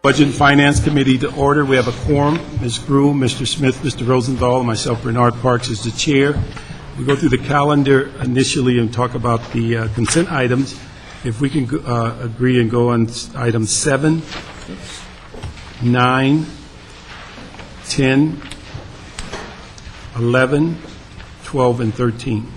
Budget and Finance Committee to order. We have a quorum. Ms. Gruhl, Mr. Smith, Mr. Rosenthal, and myself, Bernard Parks, is the chair. We go through the calendar initially and talk about the consent items. If we can agree and go on items 7, 9, 10, 11, 12, and 13.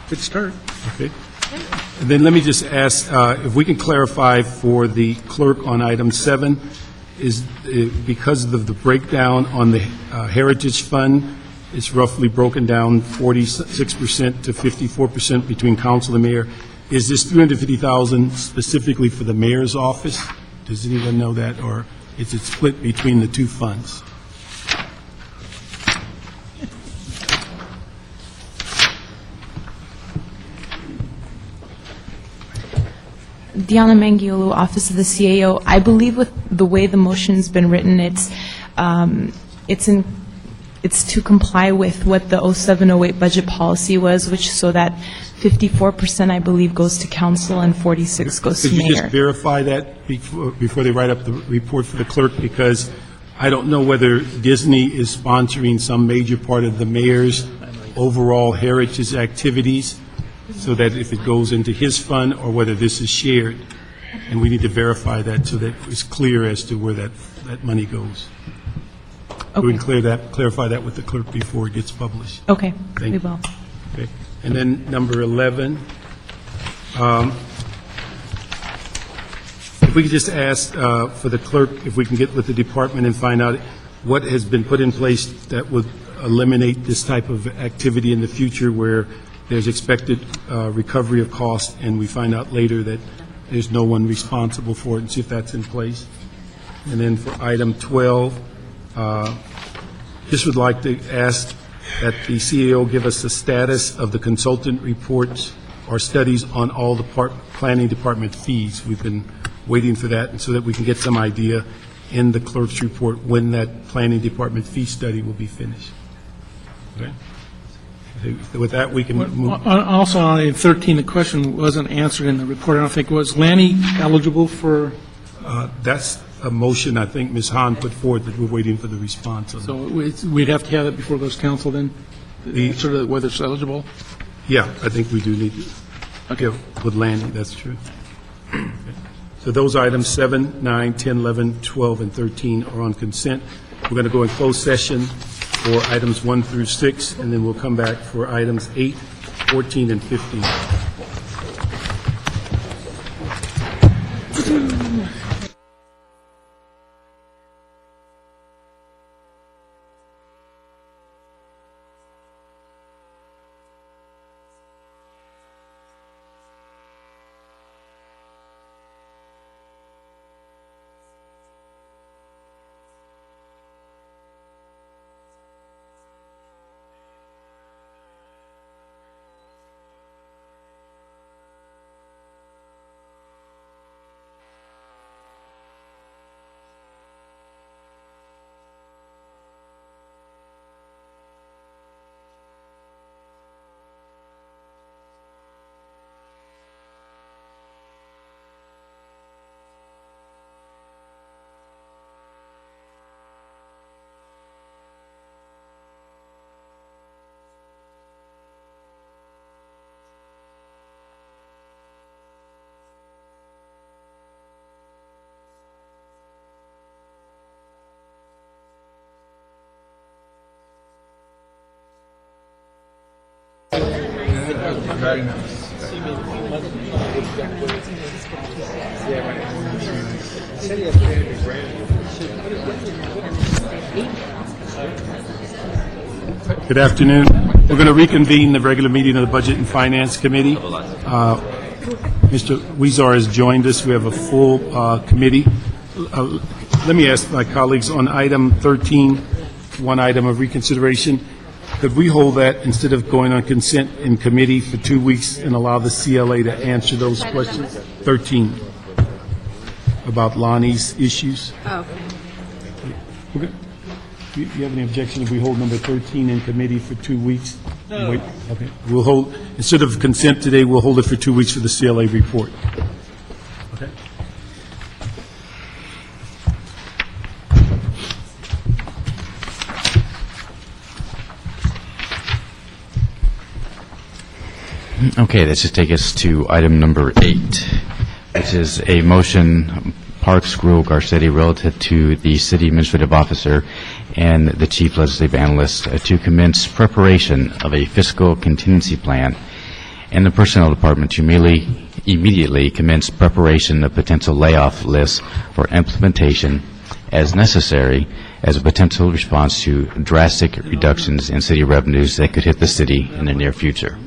Good start. Okay. And then let me just ask if we can clarify for the clerk on item 7, is because of the breakdown on the Heritage Fund, it's roughly broken down 46% to 54% between council and mayor. Is this $350,000 specifically for the mayor's office? Does anyone know that, or is it split between the two funds? Diana Mangiolu, Office of the CAO. I believe with the way the motion's been written, it's to comply with what the 0708 budget policy was, which so that 54%, I believe, goes to council and 46 goes to Could you mayor. just verify that before they write up the report for the clerk? Because I don't know whether Disney is sponsoring some major part of the mayor's overall heritage activities, so that if it goes into his fund or whether this is shared. And we need to verify that so that it's clear as to where that money goes. Okay. We can clarify that with the clerk before it gets published. Okay, Thank we you. will. Okay. And then number 11, if we could just ask for the clerk, if we can get with the department and find out what has been put in place that would eliminate this type of activity in the future where there's expected recovery of cost, and we find out later that there's no one responsible for it, and see if that's in place. And then for item 12, just would like to ask that the CAO give us the status of the consultant reports or studies on all the planning department fees. We've been waiting for that, and so that we can get some idea in the clerk's report when that planning department fee study will be finished. Okay? With that, we can move. Also, on item 13, the question wasn't answered in the report. I don't think. Was Lanny eligible for? That's a motion I think Ms. Hahn put forward that we're waiting for the response on. So we'd have to have that before it goes to council then? Sort of whether it's eligible? Yeah, I think we do need to. Okay, with Lanny, that's true. Okay. So those items 7, 9, 10, 11, 12, and 13 are on consent. We're going to go in closed session for items 1 through 6, and then we'll come back for items 8, 14, and 15. Good afternoon. We're going to reconvene the regular meeting of the Budget and Finance Committee. Mr. Weezer has joined us. We have a full committee. Let me ask my colleagues on item 13, one item of reconsideration. Could we hold that instead of going on consent in committee for 2 weeks and allow the CLA to answer those questions? 13, about Lonnie's issues. Oh, okay. Okay. Do you have any objection if we hold number 13 in committee for 2 weeks? No. Wait, okay. We'll hold, instead of consent today, we'll hold it for 2 weeks for the CLA report. Okay. Okay, this just take us to item number 8, which is a motion, Parks, Gruel, Garcetti, relative to the city administrative officer and the chief legislative analyst to commence preparation of a fiscal contingency plan and the personnel department to immediately commence preparation of potential layoff lists for implementation as necessary as a potential response to drastic reductions in city revenues that could hit the city in the near future.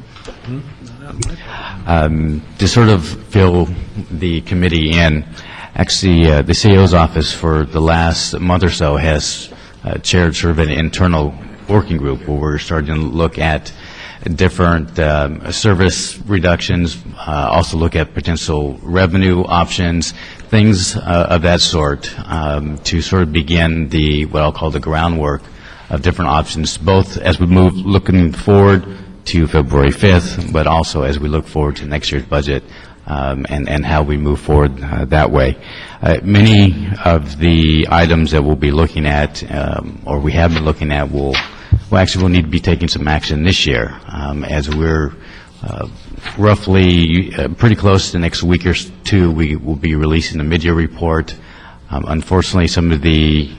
To sort of fill the committee in, actually, the CEO's office for the last month or so has chaired sort of an internal working group where we're starting to look at different service reductions, also look at potential revenue options, things of that sort, to sort of begin the, what I'll call the groundwork of different options, both as we move looking forward to February 5th, but also as we look forward to next year's budget and how we move forward that way. Many of the items that we'll be looking at, or we have been looking at, will we'll need to be taking some action this year, as we're roughly pretty close to the next week or two. We will be releasing the mid-year report. Unfortunately, some of the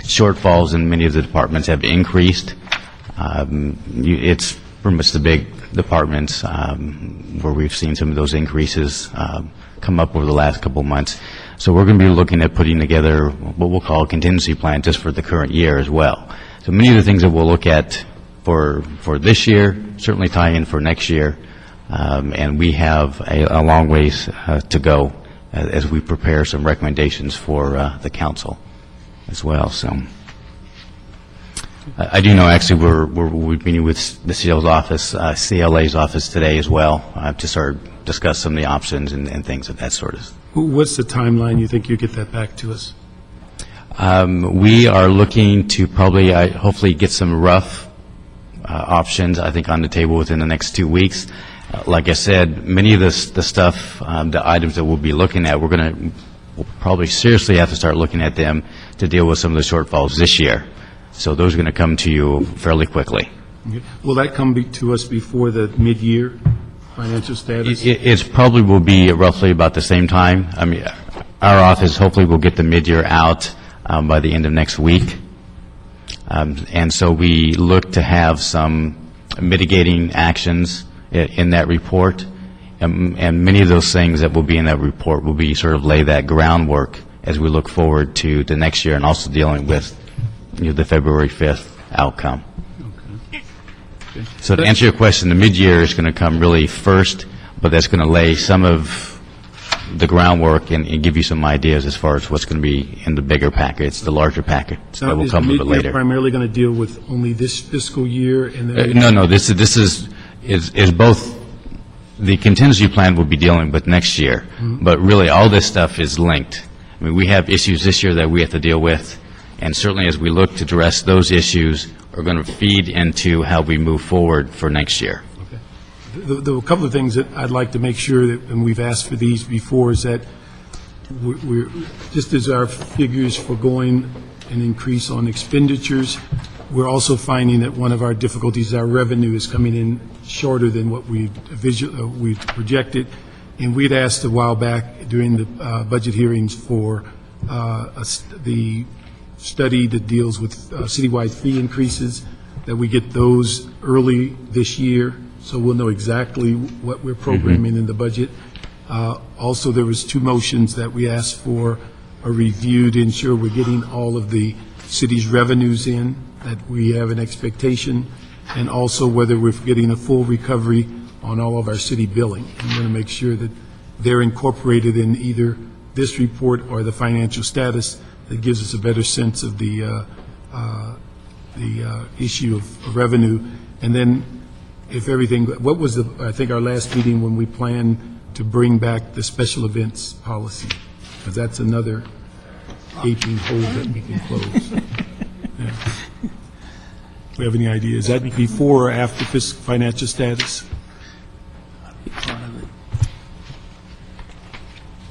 shortfalls in many of the departments have increased. It's pretty much the big departments where we've seen some of those increases come up over the last couple of months. So we're going to be looking at putting together what we'll call a contingency plan just for the current year as well. So many of the things that we'll look at for this year certainly tie in for next year, and we have a long ways to go as we prepare some recommendations for the council as well. So I do know actually we'll be meeting with the CLA's office today as well to start discuss some of the options and things of that sort. What's the timeline you think you get that back to us? We are looking to probably, hopefully, get some rough options, I think, on the table within the next 2 weeks. Like I said, many of the stuff, the items that we'll be looking at, we'll probably seriously have to start looking at them to deal with some of the shortfalls this year. So those are going to come to you fairly quickly. Okay. Will that come to us before the mid-year financial status? It's probably will be roughly about the same time. I mean, our office hopefully will get the mid-year out by the end of next week. And so we look to have some mitigating actions in that report. And many of those things that will be in that report will be sort of lay that groundwork as we look forward to the next year and also dealing with the February 5th outcome. Okay. So to answer your question, the mid-year is going to come really first, but that's going to lay some of the groundwork and give you some ideas as far as what's going to be in the bigger package, the larger package that will come a bit later. Is the mid-year primarily going to deal with only this fiscal year? And then No. This is both. The contingency plan will be dealing with next year, but really all this stuff is linked. I mean, we have issues this year that we have to deal with, and certainly as we look to address those issues, are going to feed into how we move forward for next year. a couple of things that I'd like to make sure that, and we've asked for these before, is that we're just as our figures for going an increase on expenditures, we're also finding that one of our difficulties, our revenue is coming in shorter than what we projected. And we'd asked a while back during the budget hearings for the study that deals with citywide fee increases, that we get those early this year, so we'll know exactly what we're programming in the budget. Also, there was two motions that we asked for a review to ensure we're getting all of the city's revenues in, that we have an expectation, and also whether we're getting a full recovery on all of our city billing. I'm going to make sure that they're incorporated in either this report or the financial status that gives us a better sense of the issue of revenue. And then if everything, what was I think our last meeting when we planned to bring back the special events policy? Because that's another gaping hole that we can close. We have any idea? Is that before or after fiscal financial status?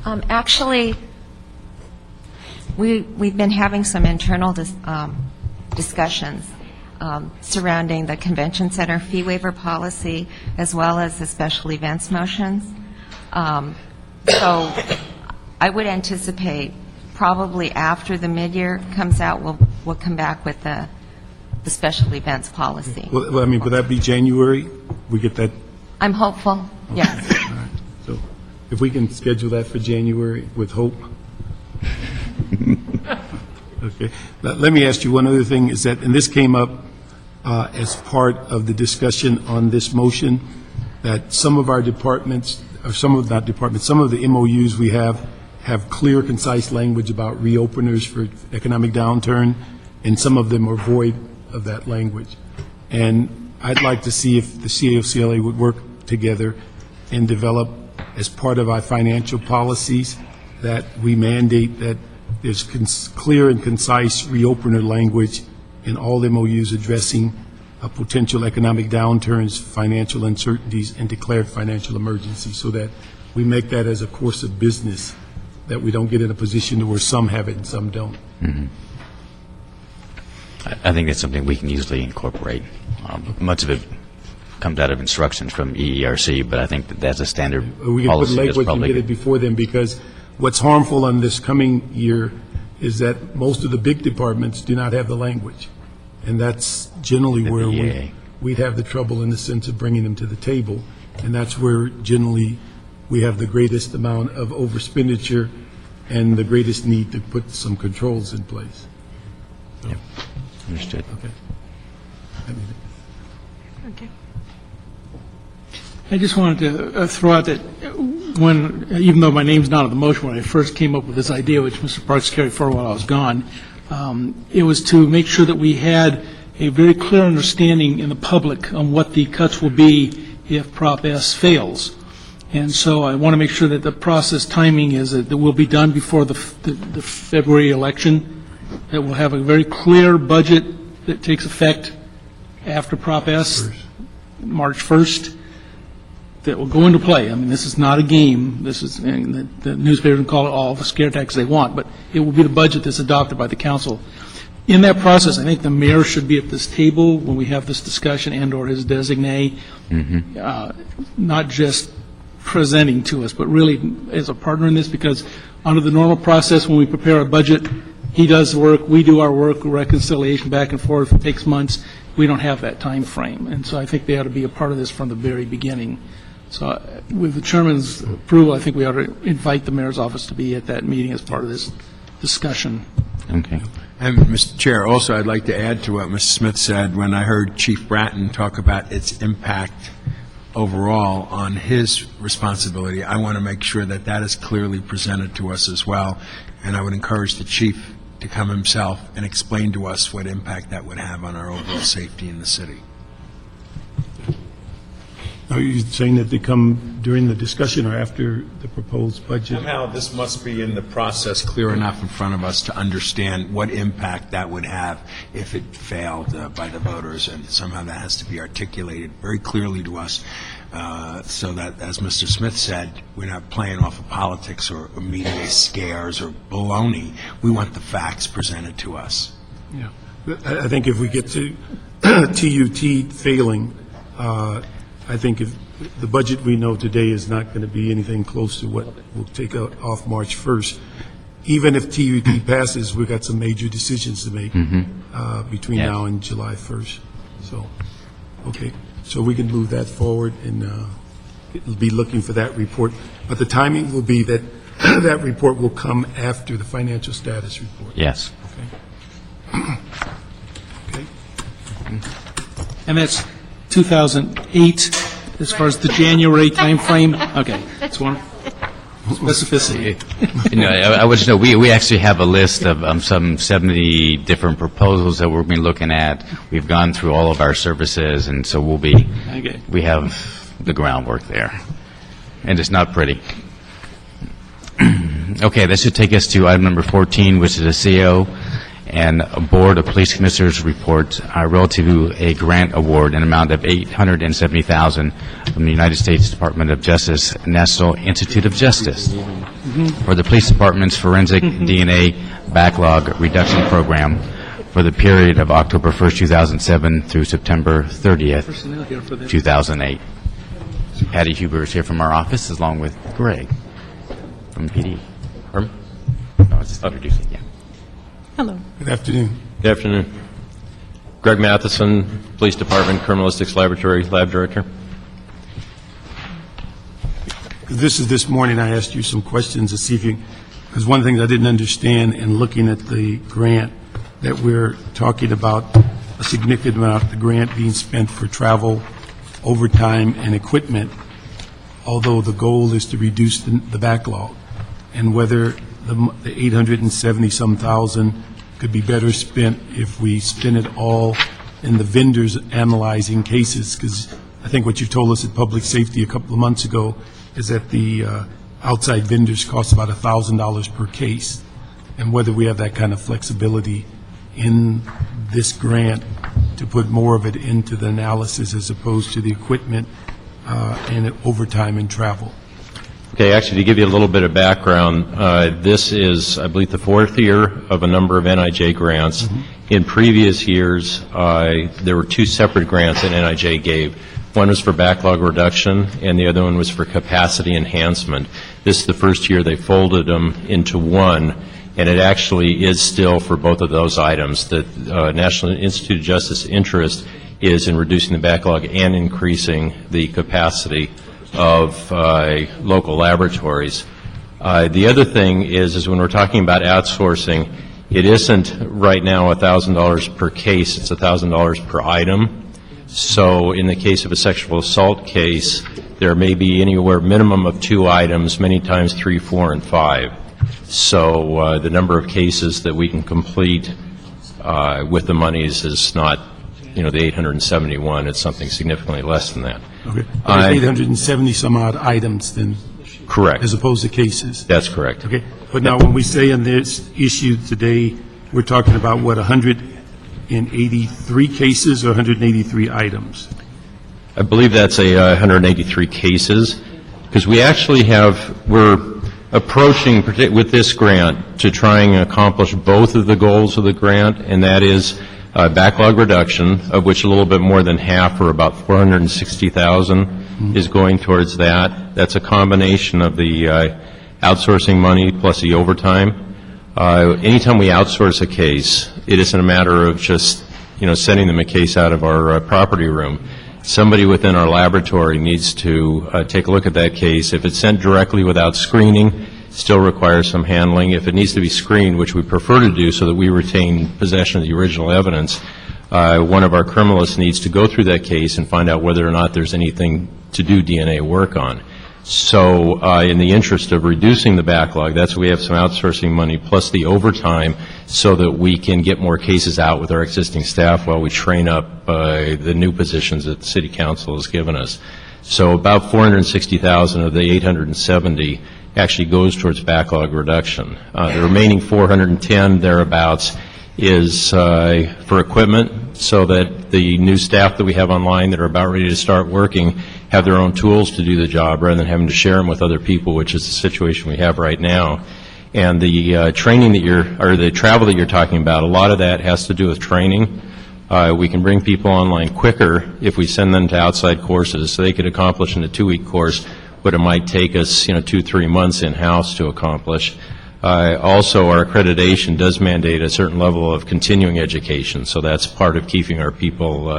Actually, we've been having some internal discussions surrounding the convention center fee waiver policy as well as the special events motions. So I would anticipate probably after the mid-year comes out, we'll come back with the special events policy. Well, I mean, would that be January? We get that, I'm hopeful, yes. so if we can schedule that for January with hope. Okay. Let me ask you one other thing, is that, and this came up as part of the discussion on this motion, that some of our departments, or some of the MOUs we have clear, concise language about reopeners for economic downturn, and some of them are void of that language. And I'd like to see if the CAO-CLA would work together and develop, as part of our financial policies, that we mandate that there's clear and concise reopener language in all MOUs addressing potential economic downturns, financial uncertainties, and declared financial emergencies, so that we make that as a course of business, that we don't get in a position where some have it and some don't. I think that's something we can easily incorporate. Much of it comes out of instructions from EERC, but I think that that's a standard We can put policy that's language and get it probably... before then, because what's harmful on this coming year is that most of the big departments do not have the language. And that's generally where EA. we'd have the trouble in the sense of bringing them to the table. And that's where generally we have the greatest amount of overexpenditure and the greatest need to put some controls in place. Yep. Understood. Okay. I just wanted to throw out that when, even though my name's not on the motion, when I first came up with this idea, which Mr. Parks carried forward while I was gone, it was to make sure that we had a very clear understanding in the public on what the cuts will be if Prop S fails. And so I want to make sure that the process timing is that it will be done before the February election, that we'll have a very clear budget that takes effect after Prop S, March 1st, that will go into play. I mean, this is not a game. This is, and the newspapers can call it all the scare tactics they want, but it will be the budget that's adopted by the council. In that process, I think the mayor should be at this table when we have this discussion, and/or his designee, not just presenting to us, but really as a partner in this, because under the normal process, when we prepare a budget, he does the work, we do our work, reconciliation back and forth. It takes months. We don't have that time frame, and so I think they ought to be a part of this from the very beginning. So with the chairman's approval, I think we ought to invite the mayor's office to be at that meeting as part of this discussion. Okay. And, Mr. Chair, also I'd like to add to what Mr. Smith said when I heard Chief Bratton talk about its impact overall on his responsibility. I want to make sure that that is clearly presented to us as well, and I would encourage the chief to come himself and explain to us what impact that would have on our overall safety in the city. Are you saying that they come during the discussion or after the proposed budget? Somehow, this must be in the process clear enough in front of us to understand what impact that would have if it failed by the voters, and somehow that has to be articulated very clearly to us so that, as Mr. Smith said, we're not playing off of politics or media scares or baloney. We want the facts presented to us. Yeah. I think if we get to TUT failing, I think if the budget we know today is not going to be anything close to what we'll take off March 1st. Even if TUT passes, we've got some major decisions to make between Yes. now and July 1st. So, okay. So we can move that forward, and it'll be looking for that report. But the timing will be that that report will come after the financial status report. Yes. Okay. Okay. And that's 2008, as far as the January timeframe? Okay, that's one specificity. I would just know, we actually have a list of some 70 different proposals that we're going to be looking at. We've gone through all of our services, and so Okay. we have the groundwork there. And it's not pretty. Okay, that should take us to item number 14, which is a CO. and a Board of Police Commissioners report relative to a grant award in amount of $870,000 from the United States Department of Justice National Institute of Justice for the Police Department's Forensic DNA Backlog Reduction Program for the period of October 1st, 2007 through September 30th, Personnel here for this. 2008. Patty Huber is here from our office, along with Greg from PD. No, I was just introducing, yeah. Hello. Good afternoon. Good afternoon. Greg Matheson, Police Department Criminalistics Laboratory Lab Director. This morning, I asked you some questions to see if you, because one of the things I didn't understand in looking at the grant, that we're talking about a significant amount of the grant being spent for travel, overtime, and equipment, although the goal is to reduce the backlog, and whether the 870-some thousand could be better spent if we spend it all in the vendors analyzing cases, because I think what you told us at Public Safety a couple of months ago is that the outside vendors cost about $1,000 per case, and whether we have that kind of flexibility in this grant to put more of it into the analysis as opposed to the equipment and overtime and travel. Okay, actually, to give you a little bit of background, this is, I believe, the fourth year of a number of NIJ grants. In previous years, there were two separate grants that NIJ gave. One was for backlog reduction, and the other one was for capacity enhancement. This is the first year they folded them into one, and it actually is still for both of those items. The National Institute of Justice interest is in reducing the backlog and increasing the capacity of local laboratories. The other thing is when we're talking about outsourcing, it isn't right now $1,000 per case, it's $1,000 per item. So in the case of a sexual assault case, there may be anywhere minimum of 2 items, many times 3, 4, and 5. So the number of cases that we can complete with the monies is not, the 871, it's something significantly less than that. Okay. There's 870-some odd items then, Correct. as opposed to cases. That's correct. Okay. But now, when we say in this issue today, we're talking about, what, 183 cases or 183 items? I believe that's 183 cases, because we actually we're approaching with this grant to try and accomplish both of the goals of the grant, and that is backlog reduction, of which a little bit more than half, or about 460,000, is going towards that. That's a combination of the outsourcing money plus the overtime. Anytime we outsource a case, it isn't a matter of just sending them a case out of our property room. Somebody within our laboratory needs to take a look at that case. If it's sent directly without screening, still requires some handling. If it needs to be screened, which we prefer to do so that we retain possession of the original evidence, one of our criminalists needs to go through that case and find out whether or not there's anything to do DNA work on. So in the interest of reducing the backlog, that's why we have some outsourcing money plus the overtime so that we can get more cases out with our existing staff while we train up the new positions that the City Council has given us. So about 460,000 of the 870 actually goes towards backlog reduction. The remaining 410 thereabouts is for equipment, so that the new staff that we have online that are about ready to start working have their own tools to do the job rather than having to share them with other people, which is the situation we have right now. And the training or the travel that you're talking about, a lot of that has to do with training. We can bring people online quicker if we send them to outside courses, so they could accomplish in a 2-week course what it might take us, 2-3 months in-house to accomplish. Also, our accreditation does mandate a certain level of continuing education, so that's part of keeping our people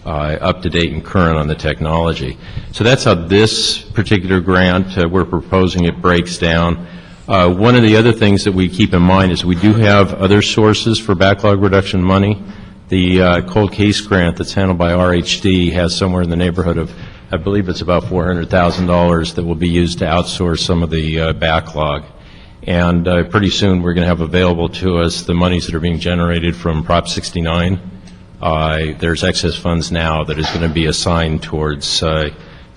up to date and current on the technology. So that's how this particular grant, we're proposing, it breaks down. One of the other things that we keep in mind is we do have other sources for backlog reduction money. The cold case grant that's handled by RHD has somewhere in the neighborhood of, I believe it's about $400,000 that will be used to outsource some of the backlog. And pretty soon we're going to have available to us the monies that are being generated from Prop 69. There's excess funds now that is going to be assigned towards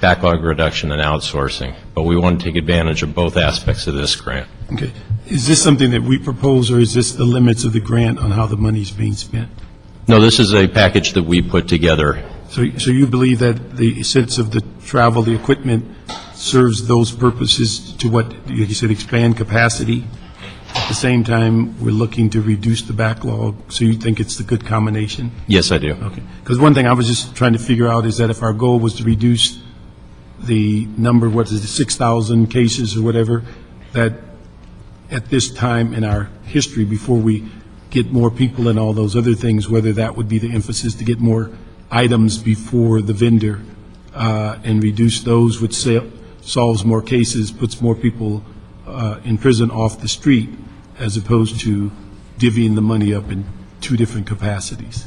backlog reduction and outsourcing. But we want to take advantage of both aspects of this grant. Okay. Is this something that we propose, or is this the limits of the grant on how the money is being spent? No, this is a package that we put together. So you believe that the sense of the travel, the equipment, serves those purposes to what, you said, expand capacity? At the same time, we're looking to reduce the backlog, so you think it's the good combination? Yes, I do. Okay. Because one thing I was just trying to figure out is that if our goal was to reduce the number, what is it, 6,000 cases or whatever, that at this time in our history, before we get more people and all those other things, whether that would be the emphasis to get more items before the vendor and reduce those, which solves more cases, puts more people in prison off the street, as opposed to divvying the money up in two different capacities.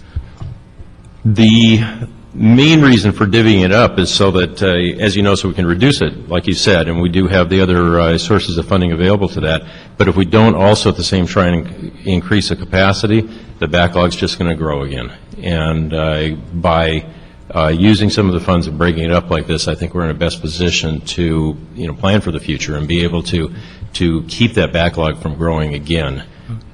The main reason for divvying it up is so that, as you know, so we can reduce it, like you said, and we do have the other sources of funding available to that. But if we don't also at the same time try and increase the capacity, the backlog's just going to grow again. And by using some of the funds and breaking it up like this, I think we're in a best position to, plan for the future and be able to keep that backlog from growing again.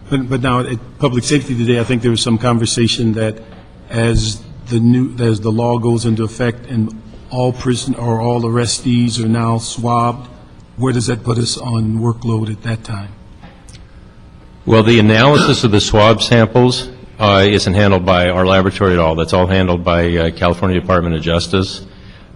But now, at Public Safety today, I think there was some conversation that as the law goes into effect and all all arrestees are now swabbed, where does that put us on workload at that time? Well, the analysis of the swab samples isn't handled by our laboratory at all. That's all handled by California Department of Justice.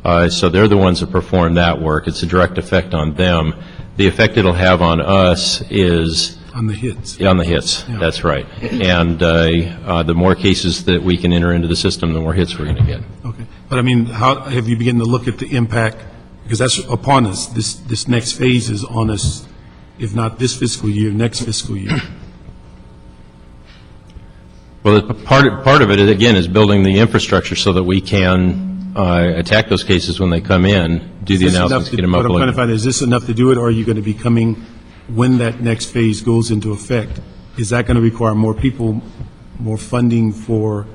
So they're the ones that perform that work. It's a direct effect on them. The effect it'll have on us is On the hits. on the hits. Yeah. That's right. And the more cases that we can enter into the system, the more hits we're going to get. Okay. But I mean, how have you begun to look at the impact? Because that's upon us. This next phase is on us, if not this fiscal year, next fiscal year. Well, part of it, again, is building the infrastructure so that we can attack those cases when they come in, do the analysis, get them What I'm trying to uploaded. find, is this enough to do it, or are you going to be coming, when that next phase goes into effect, is that going to require more people, more funding for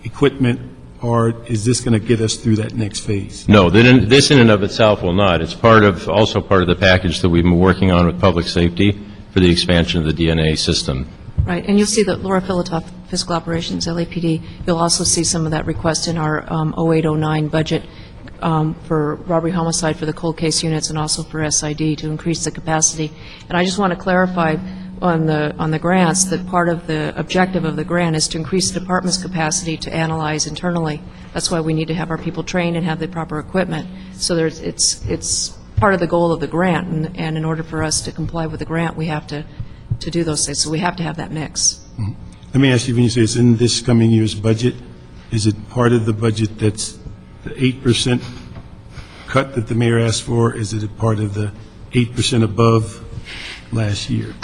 equipment, or is this going to get us through that next phase? No, this in and of itself will not. It's also part of the package that we've been working on with public safety for the expansion of the DNA system. Right, and you'll see that Laura Filatov, Fiscal Operations, LAPD, you'll also see some of that request in our 0809 budget for robbery homicide for the cold case units and also for SID to increase the capacity. And I just want to clarify on the grants that part of the objective of the grant is to increase the department's capacity to analyze internally. That's why we need to have our people trained and have the proper equipment. So it's part of the goal of the grant, and in order for us to comply with the grant, we have to do those things. So we have to have that mix. Let me ask you, when you say it's in this coming year's budget, is it part of the budget that's the 8% cut that the mayor asked for? Is it a part of the 8% above last year?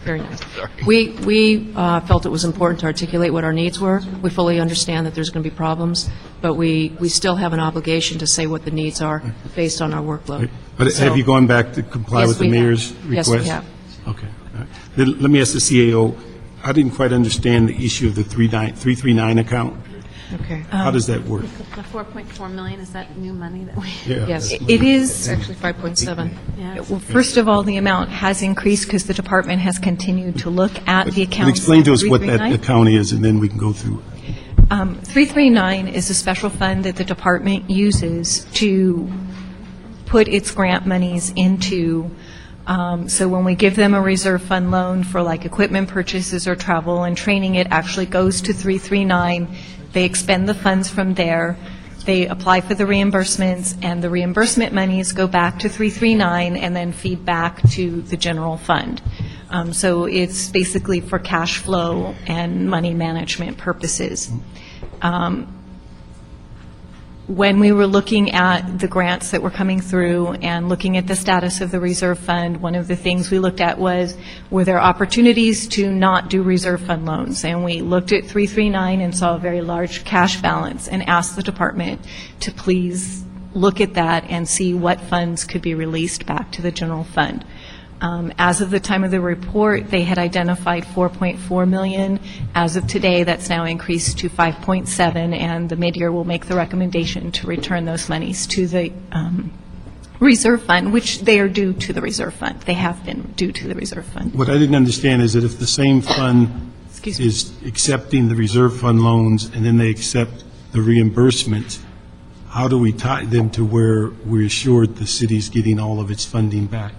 Very nice. We felt it was important to articulate what our needs were. We fully understand that there's going to be problems, but we still have an obligation to say what the needs are based on our workload. But So- have you gone back to comply Yes, with the we have. mayor's request? Yes, we have. Okay. All right. Then let me ask the CAO, I didn't quite understand the issue of the 339 account. Okay. How does that work? The 4.4 million, is that new money that we? Yeah. Yes. It is, Actually, 5.7. Yeah. well, first of all, the amount has increased because the department has continued to look at the But accounts. explain to us what that 339. account is, and then we can go through it. 339 is a special fund that the department uses to put its grant monies into. So when we give them a reserve fund loan for like equipment purchases or travel and training, it actually goes to 339. They expend the funds from there. They apply for the reimbursements, and the reimbursement monies go back to 339 and then feed back to the general fund. So it's basically for cash flow and money management purposes. When we were looking at the grants that were coming through and looking at the status of the reserve fund, one of the things we looked at was, were there opportunities to not do reserve fund loans? And we looked at 339 and saw a very large cash balance and asked the department to please look at that and see what funds could be released back to the general fund. As of the time of the report, they had identified 4.4 million. As of today, that's now increased to 5.7, and the mid-year will make the recommendation to return those monies to the reserve fund, which they are due to the reserve fund. They have been due to the reserve fund. What I didn't understand is that if the same fund Excuse me. is accepting the reserve fund loans and then they accept the reimbursement, how do we tie them to where we're assured the city's getting all of its funding back?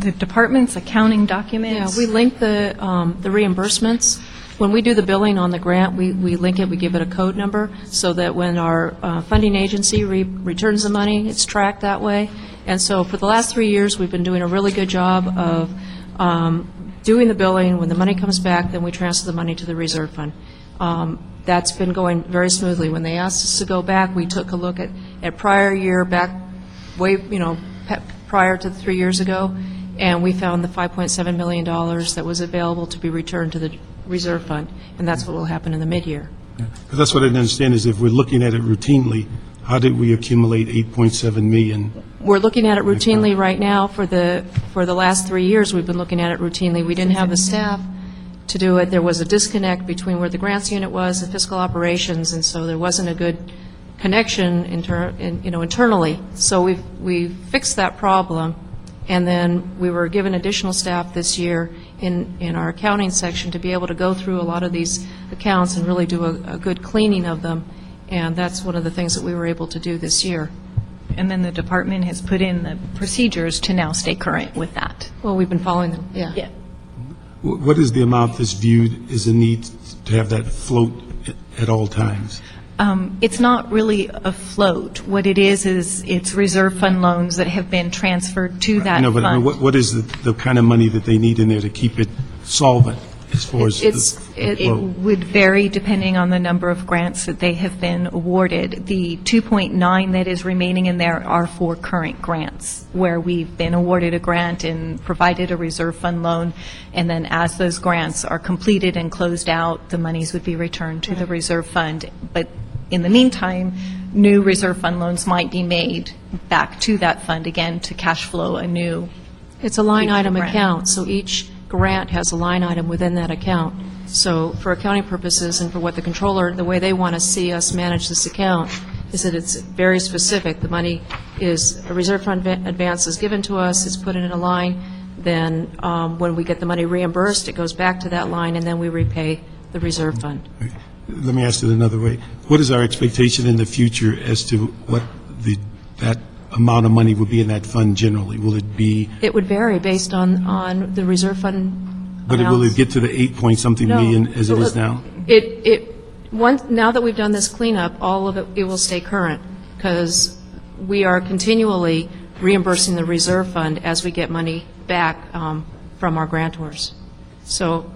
The department's accounting Yeah, documents. we link the reimbursements. When we do the billing on the grant, we link it, we give it a code number, so that when our funding agency returns the money, it's tracked that way. And so for the last 3 years, we've been doing a really good job of doing the billing. When the money comes back, then we transfer the money to the reserve fund. That's been going very smoothly. When they asked us to go back, we took a look at prior year, back way, prior to 3 years ago, and we found the $5.7 million that was available to be returned to the reserve fund, and that's what will happen in the mid-year. Because that's what I didn't understand, is if we're looking at it routinely, how did we accumulate 8.7 million? We're looking at it routinely right now. For the last 3 years, we've been looking at it routinely. We didn't have the staff to do it. There was a disconnect between where the grants unit was and fiscal operations, and so there wasn't a good connection internally. So we've fixed that problem, and then we were given additional staff this year in our accounting section to be able to go through a lot of these accounts and really do a good cleaning of them, and that's one of the things that we were able to do this year. And then the department has put in the procedures to now stay current with that. Well, we've been following them, yeah. Yeah. What is the amount that's viewed as a need to have that float at all times? It's not really a float. What it is it's reserve fund loans that have been transferred to that No, but fund. what is the kind of money that they need in there to keep it solvent as far as the It flow? would vary depending on the number of grants that they have been awarded. The 2.9 that is remaining in there are for current grants, where we've been awarded a grant and provided a reserve fund loan, and then as those grants are completed and closed out, the monies would be returned to the reserve fund. But in the meantime, new reserve fund loans might be made back to that fund again to cash flow a new. It's a line item grant. account, so each grant has a line item within that account. So for accounting purposes and for what the controller, the way they want to see us manage this account is that it's very specific. The money is, a reserve fund advance is given to us, it's put in a line, then when we get the money reimbursed, it goes back to that line, and then we repay the reserve fund. Let me ask it another way. What is our expectation in the future as to what that amount of money will be in that fund generally? Will it be, It would vary based on the reserve fund but will amounts. it get to the 8-point-something No. million as it is now? Now that we've done this cleanup, all of it will stay current, because we are continually reimbursing the reserve fund as we get money back from our grantors. So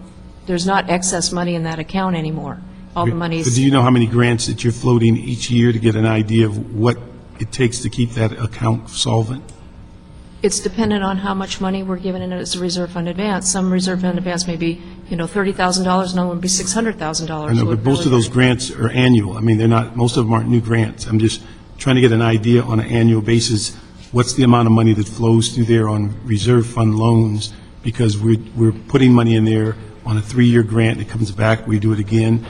there's not excess money in that account anymore. All the money But is, do you know how many grants that you're floating each year to get an idea of what it takes to keep that account solvent? it's dependent on how much money we're given in as a reserve fund advance. Some reserve fund advance may be, $30,000, another one would be $600,000. I know, but most of those grants are annual. I mean, they're not, most of them aren't new grants. I'm just trying to get an idea on an annual basis, what's the amount of money that flows through there on reserve fund loans? Because we're putting money in there on a 3-year grant, it comes back, we do it again.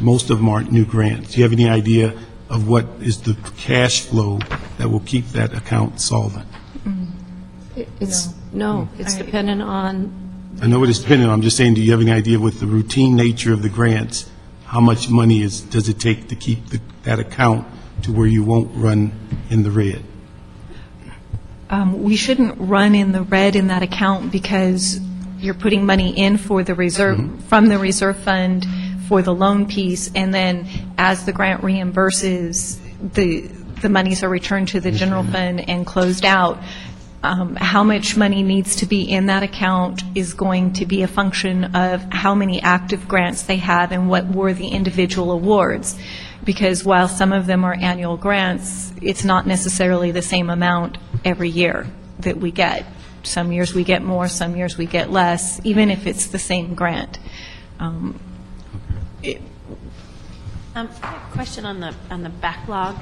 Most of them aren't new grants. Do you have any idea of what is the cash flow that will keep that account solvent? It's dependent on, I know it is dependent, I'm just saying, do you have any idea with the routine nature of the grants, how much money does it take to keep that account to where you won't run in the red? We shouldn't run in the red in that account because you're putting money in for the reserve, from the reserve fund for the loan piece, and then as the grant reimburses, the monies are returned to the general fund and closed out. How much money needs to be in that account is going to be a function of how many active grants they have and what were the individual awards. Because while some of them are annual grants, it's not necessarily the same amount every year that we get. Some years we get more, some years we get less, even if it's the same grant. I have a question on the backlog,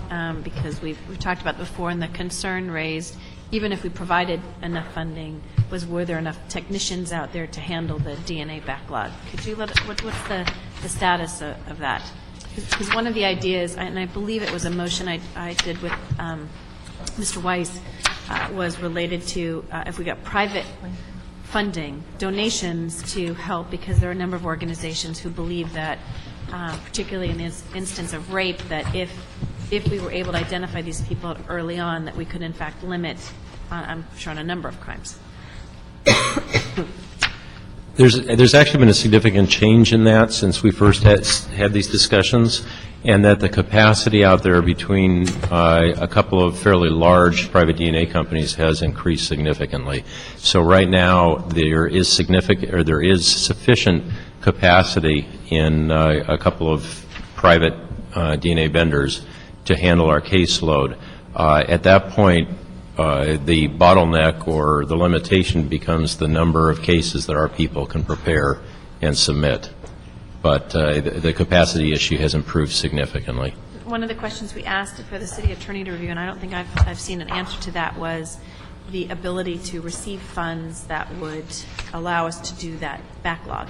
because we've talked about before, and the concern raised even if we provided enough funding, were there enough technicians out there to handle the DNA backlog? Could you what's the status of that? Because one of the ideas, and I believe it was a motion I did with Mr. Weiss, was related to if we got private funding, donations to help, because there are a number of organizations who believe that, particularly in this instance of rape, that if we were able to identify these people early on, that we could in fact limit, I'm sure, on a number of crimes. There's actually been a significant change in that since we first had these discussions, and that the capacity out there between a couple of fairly large private DNA companies has increased significantly. So right now there is sufficient capacity in a couple of private DNA vendors to handle our caseload. At that point, the bottleneck or the limitation becomes the number of cases that our people can prepare and submit. But the capacity issue has improved significantly. One of the questions we asked for the city attorney to review, and I don't think I've seen an answer to that, was the ability to receive funds that would allow us to do that backlog.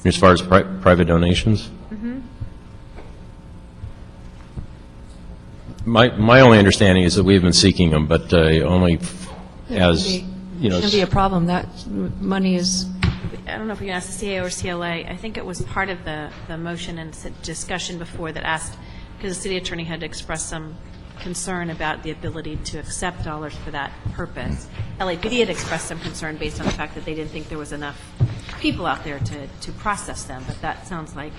As far as private donations? Mm-hmm. My only understanding is that we've been seeking them, but only as, It shouldn't be a problem. That money is, I don't know if we can ask the CAO or CLA. I think it was part of the motion and discussion before that asked, because the city attorney had expressed some concern about the ability to accept dollars for that purpose. LAPD had expressed some concern based on the fact that they didn't think there was enough people out there to process them, but that sounds like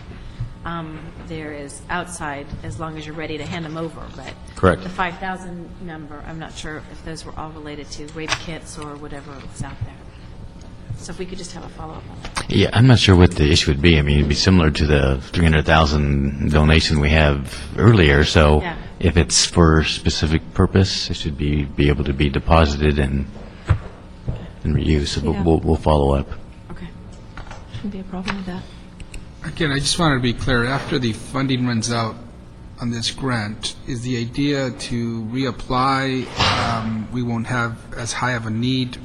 there is outside, as long as you're ready to hand them over. But correct. The 5,000 number, I'm not sure if those were all related to rape kits or whatever was out there. So if we could just have a follow-up on that. Yeah, I'm not sure what the issue would be. I mean, it'd be similar to the 300,000 donation we have earlier. So Yeah. if it's for a specific purpose, it should be able to be deposited and reused. So Yeah. we'll follow up. Okay. shouldn't be a problem with that. Again, I just wanted to be clear, after the funding runs out on this grant, is the idea to reapply, we won't have as high of a need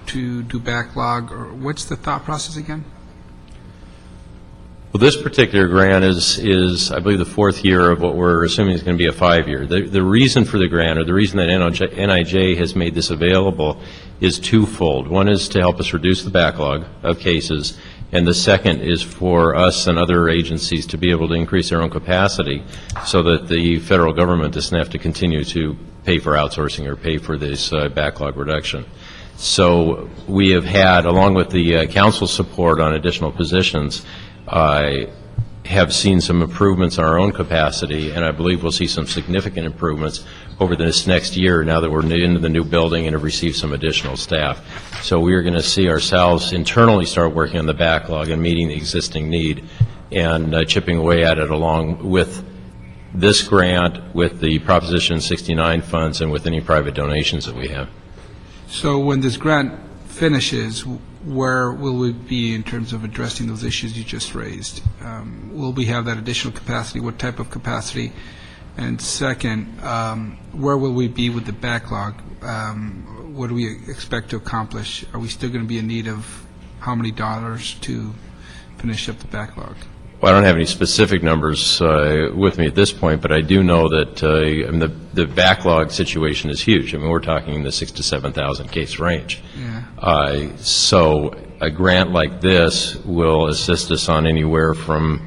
to do backlog, or what's the thought process again? Well, this particular grant is, I believe, the fourth year of what we're assuming is going to be a 5-year. The reason for the grant, or the reason that NIJ has made this available, is twofold. One is to help us reduce the backlog of cases, and the second is for us and other agencies to be able to increase their own capacity so that the federal government doesn't have to continue to pay for outsourcing or pay for this backlog reduction. So we have had, along with the council support on additional positions, have seen some improvements in our own capacity, and I believe we'll see some significant improvements over this next year now that we're into the new building and have received some additional staff. So we are going to see ourselves internally start working on the backlog and meeting the existing need and chipping away at it along with this grant, with the Proposition 69 funds, and with any private donations that we have. So when this grant finishes, where will we be in terms of addressing those issues you just raised? Will we have that additional capacity? What type of capacity? And second, where will we be with the backlog? What do we expect to accomplish? Are we still going to be in need of how many dollars to finish up the backlog? Well, I don't have any specific numbers with me at this point, but I do know that I mean, the backlog situation is huge. I mean, we're talking in the 6,000 to 7,000 case range. Yeah. So a grant like this will assist us on anywhere from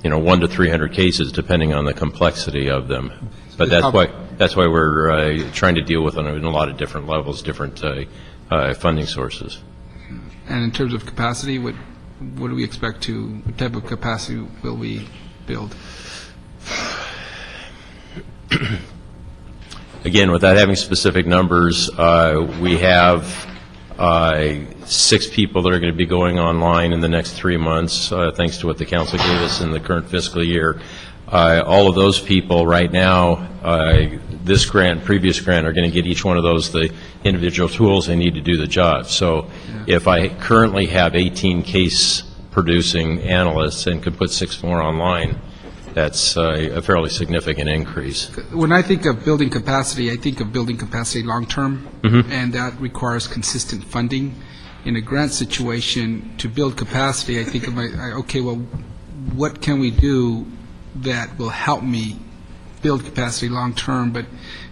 1 to 300 cases, depending on the complexity of them. But that's why we're trying to deal with them in a lot of different levels, different funding sources. And in terms of capacity, what do we expect to, what type of capacity will we build? Again, without having specific numbers, we have 6 people that are going to be going online in the next 3 months, thanks to what the council gave us in the current fiscal year. All of those people right now, this grant, previous grant, are going to get each one of those the individual tools they need to do the job. So if I currently have 18 case producing analysts and could put 6 more online, that's a fairly significant increase. When I think of building capacity, I think of building capacity long-term, and that requires consistent funding. In a grant situation, to build capacity, I think of okay, well, what can we do that will help me build capacity long-term, but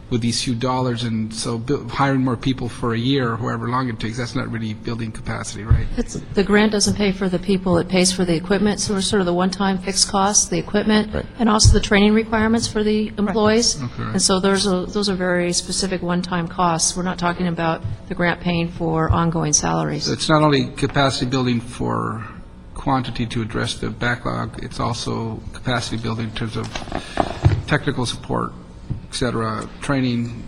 with these few dollars, and so hiring more people for a year or however long it takes, that's not really building capacity, right? The grant doesn't pay for the people, it pays for the equipment, so we're sort of the one-time fixed costs, the equipment, and also the training requirements for the employees. Okay. And so those are very specific one-time costs. We're not talking about the grant paying for ongoing salaries. So it's not only capacity building for quantity to address the backlog, it's also capacity building in terms of technical support, et cetera, training,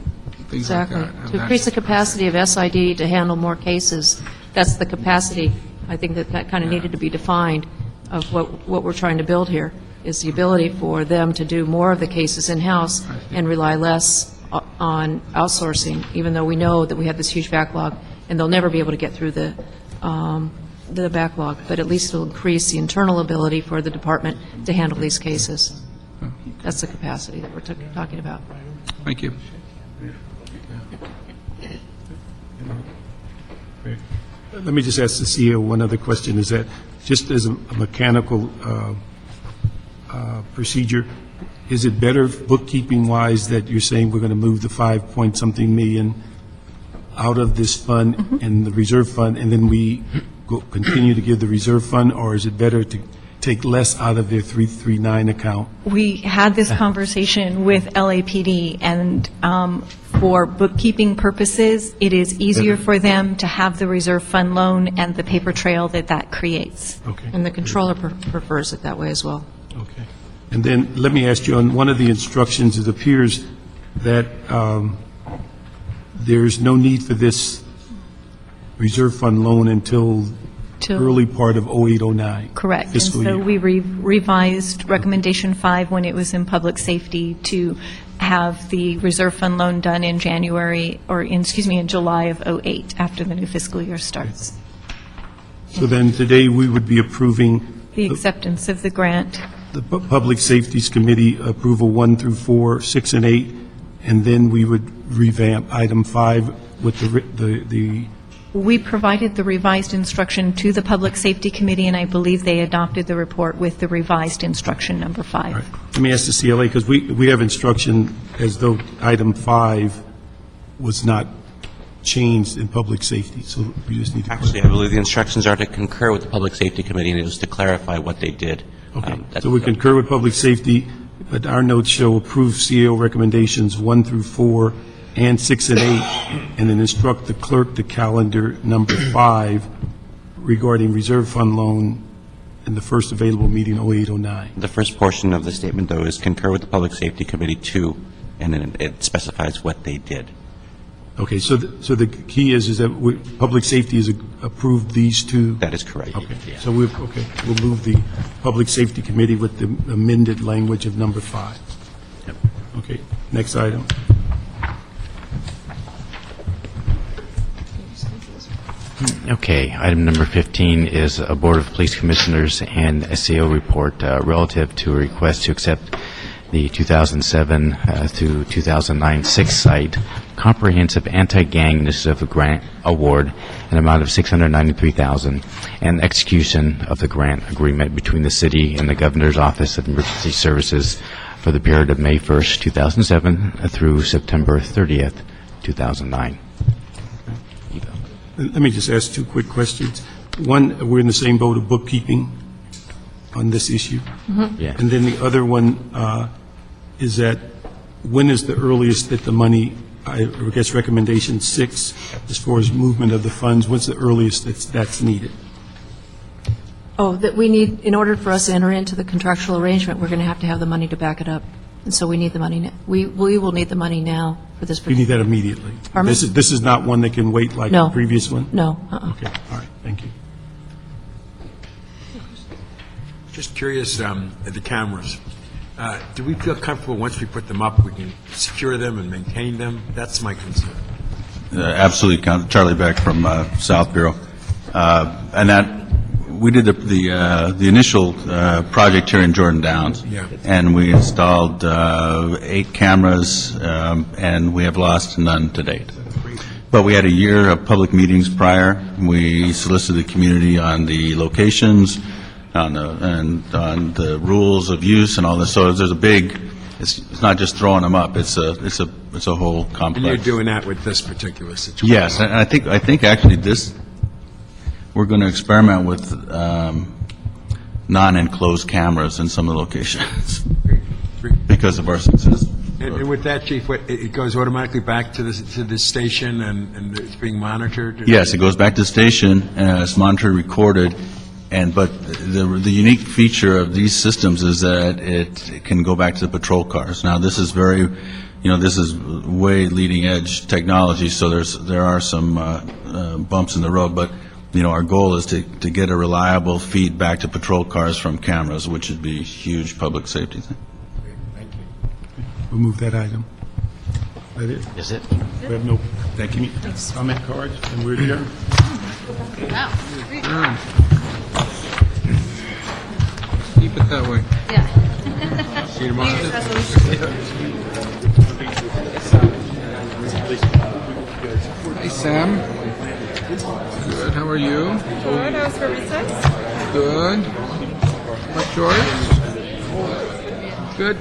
things like that. Exactly. To increase the capacity of SID to handle more cases, that's the capacity, I think that kind of needed to be defined of what we're trying to build here, is the ability for them to do more of the cases in-house and rely less on outsourcing, even though we know that we have this huge backlog, and they'll never be able to get through the backlog, but at least it'll increase the internal ability for the department to handle these cases. That's the capacity that we're talking about. Thank you. Let me just ask the CEO one other question, is that just as a mechanical procedure, is it better bookkeeping-wise that you're saying we're going to move the 5-point-something million out of this fund and the reserve fund, and then we continue to give the reserve fund, or is it better to take less out of their 339 account? We had this conversation with LAPD, and for bookkeeping purposes, it is easier for them to have the reserve fund loan and the paper trail that creates. Okay. And the controller prefers it that way as well. Okay. And then let me ask you, on one of the instructions, it appears that there's no need for this reserve fund loan until early part of 0809. Correct. And fiscal so year. we revised Recommendation 5 when it was in public safety to have the reserve fund loan done in in July of 08, after the new fiscal year starts. So then today, we would be approving The acceptance of the grant. the Public Safeties Committee approval 1 through 4, 6 and 8, and then we would revamp item 5 with the We provided the revised instruction to the Public Safety Committee, and I believe they adopted the report with the revised instruction number 5. All right. Let me ask the CLA, because we have instruction as though item 5 was not changed in public safety, so we just need to... Actually, I believe the instructions are to concur with the Public Safety Committee, and it was to clarify what they did. Okay, so we concur with public safety, but our notes show approved CEO recommendations 1 through 4 and 6 and 8, and then instruct the clerk to calendar number 5 regarding reserve fund loan in the first available meeting, 0809. The first portion of the statement, though, is concur with the Public Safety Committee 2, and then it specifies what they did. Okay, so the key is that public safety has approved these two? That is correct. Okay, so we'll move the Public Safety Committee with the amended language of number 5. Yep. Okay, next item. Okay, item number 15 is a Board of Police Commissioners and SAO report relative to a request to accept the 2007 through 2009 Sixth Site Comprehensive Anti-Gang Initiative Grant Award, an amount of $693,000, and execution of the grant agreement between the city and the Governor's Office of Emergency Services for the period of May 1st, 2007 through September 30th, 2009. Let me just ask 2 quick questions. One, we're in the same boat of bookkeeping on this issue. Yeah. And then the other one is that when is the earliest that the money, I guess recommendation 6, as far as movement of the funds, what's the earliest that's needed? Oh, that we need, in order for us to enter into the contractual arrangement, we're going to have the money to back it up. And so we need the money, we will need the money now for this. You need that immediately? Pardon me? This is not one that can wait like No. the previous one? No. Okay, all right, thank you. Just curious, the cameras, do we feel comfortable once we put them up, we can secure them and maintain them? That's my concern. Absolutely, Charlie Beck from South Bureau. And that we did the initial project here in Jordan Downs. Yeah. And we installed 8 cameras, and we have lost none to date. But we had a year of public meetings prior. We solicited the community on the locations, on the rules of use and all this. So there's a big, it's not just throwing them up, it's a whole complex. And you're doing that with this particular situation? Yes, and I think actually this, we're going to experiment with non-enclosed cameras in some of the locations because of our success. And with that, Chief, it goes automatically back to the station and it's being monitored? Yes, it goes back to the station, and it's monitored, recorded, but the unique feature of these systems is that it can go back to the patrol cars. Now, this is this is way leading edge technology, so there are some bumps in the road, but our goal is to get a reliable feed back to patrol cars from cameras, which would be a huge public safety thing. We'll move that item. That it? Is it? We have no comment cards, and we're adjourned. Keep it that way. See you tomorrow. Hey, Sam. Good, how are you? Good, I was for recess. Good. What's yours? Good.